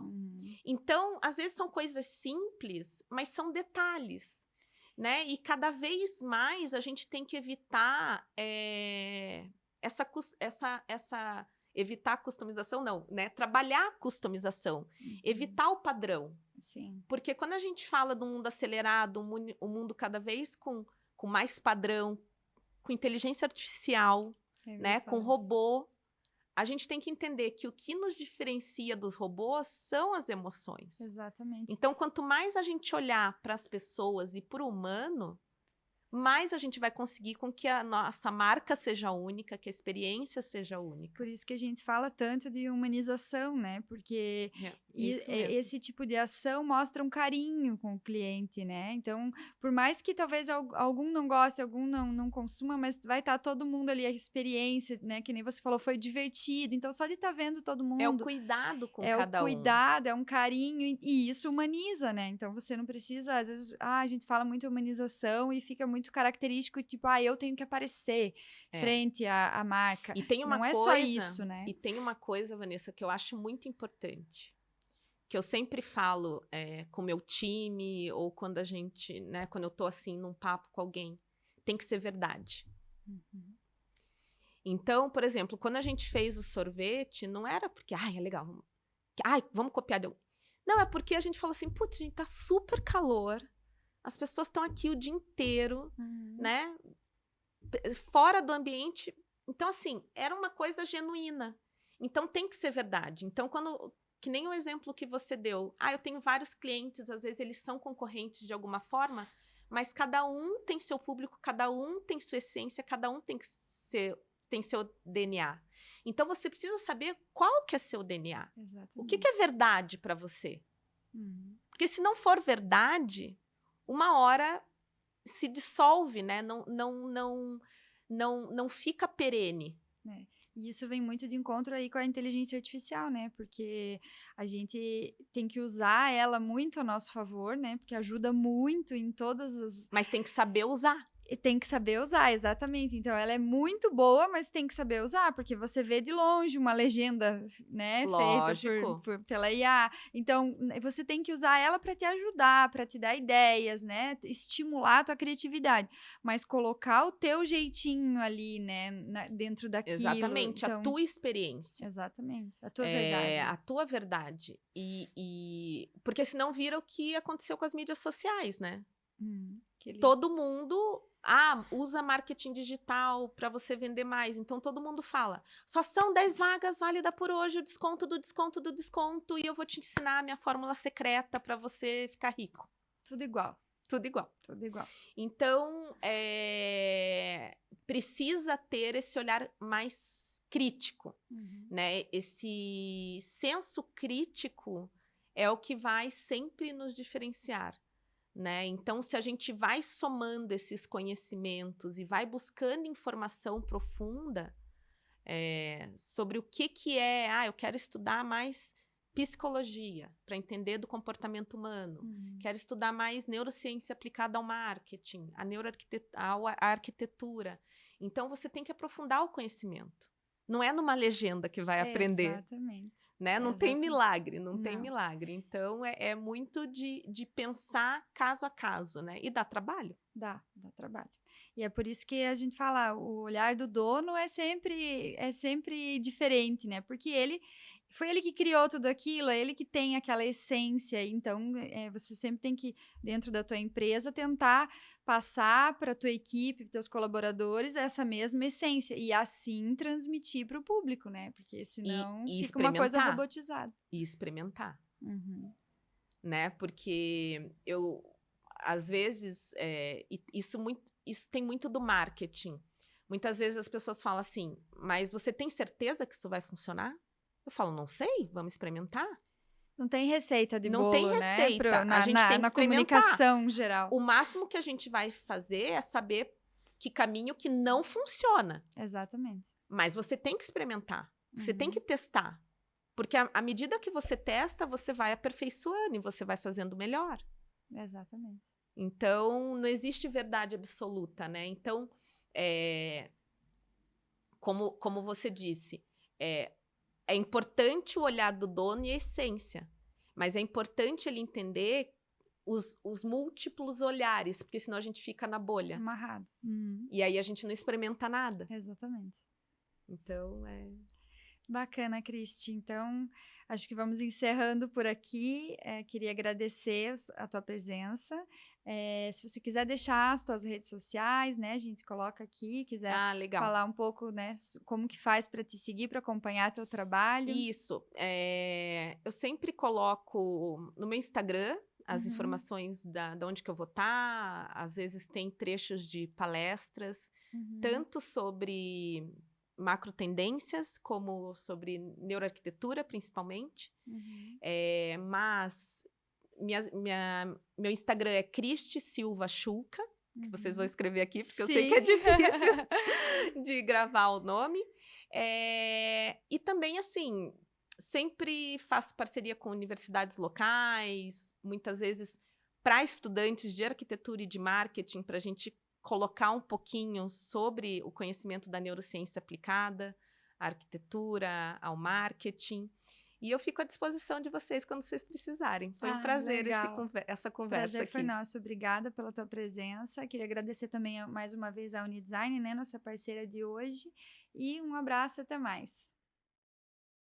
Então, às vezes, são coisas simples, mas são detalhes, né? E cada vez mais a gente tem que evitar evitar a customização, não, né? Trabalhar a customização, evitar o padrão. Sim. Porque quando a gente fala do mundo acelerado, um mundo cada vez com mais padrão, com inteligência artificial, né, com robô, a gente tem que entender que o que nos diferencia dos robôs são as emoções. Exatamente. Então, quanto mais a gente olhar para as pessoas e para o humano, mais a gente vai conseguir com que a nossa marca seja única, que a experiência seja única. Por isso que a gente fala tanto de humanização, né? Porque esse tipo de ação mostra um carinho com o cliente, né? Então, por mais que talvez algum não goste, algum não consuma, mas vai estar todo mundo ali, a experiência, né? Que nem você falou, foi divertido. Então, só de estar vendo todo mundo... É o cuidado com cada um. É o cuidado, é um carinho, e isso humaniza, né? Então, você não precisa, às vezes, a gente fala muito humanização e fica muito característico, tipo, eu tenho que aparecer frente à marca. E tem uma não é só isso, né? E tem uma coisa, Vanessa, que eu acho muito importante, que eu sempre falo com o meu time, ou quando a gente, né, quando eu tô assim num papo com alguém, tem que ser verdade. Então, por exemplo, quando a gente fez o sorvete, não era porque, é legal, vamos copiar de alguém. Não, é porque a gente falou assim, putz, gente, tá super calor, as pessoas estão aqui o dia inteiro, né, fora do ambiente. Então, assim, era uma coisa genuína. Então, tem que ser verdade. Então, que nem o exemplo que você deu. Eu tenho vários clientes, às vezes eles são concorrentes de alguma forma, mas cada um tem seu público, cada um tem sua essência, cada um tem seu DNA. Então, você precisa saber qual que é seu DNA. Exatamente. O que é verdade para você? Porque se não for verdade, uma hora se dissolve, né? Não fica perene. E isso vem muito de encontro aí com a inteligência artificial, né? Porque a gente tem que usar ela muito a nosso favor, né? Porque ajuda muito em todas as... Mas tem que saber usar. E tem que saber usar, exatamente. Então, ela é muito boa, mas tem que saber usar, porque você vê de longe uma legenda, né, feita Lógico. pela IA. Então, você tem que usar ela para te ajudar, para te dar ideias, né, estimular a tua criatividade, mas colocar o teu jeitinho ali, né, dentro daquilo. Exatamente, a Então, tua experiência. exatamente, a tua verdade. A tua verdade. Porque senão vira o que aconteceu com as mídias sociais, né? Todo mundo usa marketing digital para você vender mais. Então, todo mundo fala, só são 10 vagas válidas por hoje, o desconto do desconto do desconto, e eu vou te ensinar a minha fórmula secreta para você ficar rico. Tudo igual. Tudo igual. Tudo igual. Então, precisa ter esse olhar mais crítico, né? Esse senso crítico é o que vai sempre nos diferenciar, né? Então, se a gente vai somando esses conhecimentos e vai buscando informação profunda sobre o que é, eu quero estudar mais psicologia para entender do comportamento humano, quero estudar mais neurociência aplicada ao marketing, a arquitetura. Então, você tem que aprofundar o conhecimento. Não é numa legenda que vai aprender. Exatamente. Né? Não tem milagre, não tem Não. milagre. Então, é muito de pensar caso a caso, né? E dá trabalho. Dá trabalho. E é por isso que a gente fala, o olhar do dono é sempre diferente, né? Porque foi ele que criou tudo aquilo, é ele que tem aquela essência. Então, você sempre tem que, dentro da tua empresa, tentar passar para a tua equipe, para teus colaboradores, essa mesma essência. E assim transmitir para o público, né? Porque senão fica uma coisa robotizada. E experimentar. Uhum. Né? Porque às vezes, isso tem muito do marketing. Muitas vezes as pessoas falam assim, mas você tem certeza que isso vai funcionar? Eu falo, não sei, vamos experimentar. Não tem receita de bolo, não tem receita, né? A gente tem que na experimentar. Comunicação geral. O máximo que a gente vai fazer é saber que caminho que não funciona. Exatamente. Mas você tem que experimentar, você tem que testar. Porque à medida que você testa, você vai aperfeiçoando e você vai fazendo melhor. Exatamente. Então, não existe verdade absoluta, né? Então, como você disse, é importante o olhar do dono e a essência, mas é importante ele entender os múltiplos olhares, porque senão a gente fica na bolha. Amarrado. E aí a gente não experimenta nada. Exatamente. Então, Bacana, Cristi. Então, acho que vamos encerrando por aqui. Queria agradecer a tua presença. Se você quiser deixar as tuas redes sociais, né? A gente coloca aqui. Quiser falar um pouco, né? Como que faz para te seguir, para acompanhar teu trabalho. Isso. Eu sempre coloco no meu Instagram as informações de onde que eu vou estar. Às vezes tem trechos de palestras, tanto sobre macro tendências, como sobre neuroarquitetura, principalmente. Mas meu Instagram é Cristi Silva Schulca, que vocês vão escrever aqui, porque eu sei que é difícil de gravar o nome. E também, assim, sempre faço parceria com universidades locais, muitas vezes para estudantes de arquitetura e de marketing, para a gente colocar um pouquinho sobre o conhecimento da neurociência aplicada, à arquitetura, ao marketing. E eu fico à disposição de vocês quando vocês precisarem. Foi um prazer essa conversa aqui. Prazer foi nosso. Obrigada pela tua presença. Queria agradecer também mais uma vez a Unidesign, né, nossa parceira de hoje. E um abraço, até mais.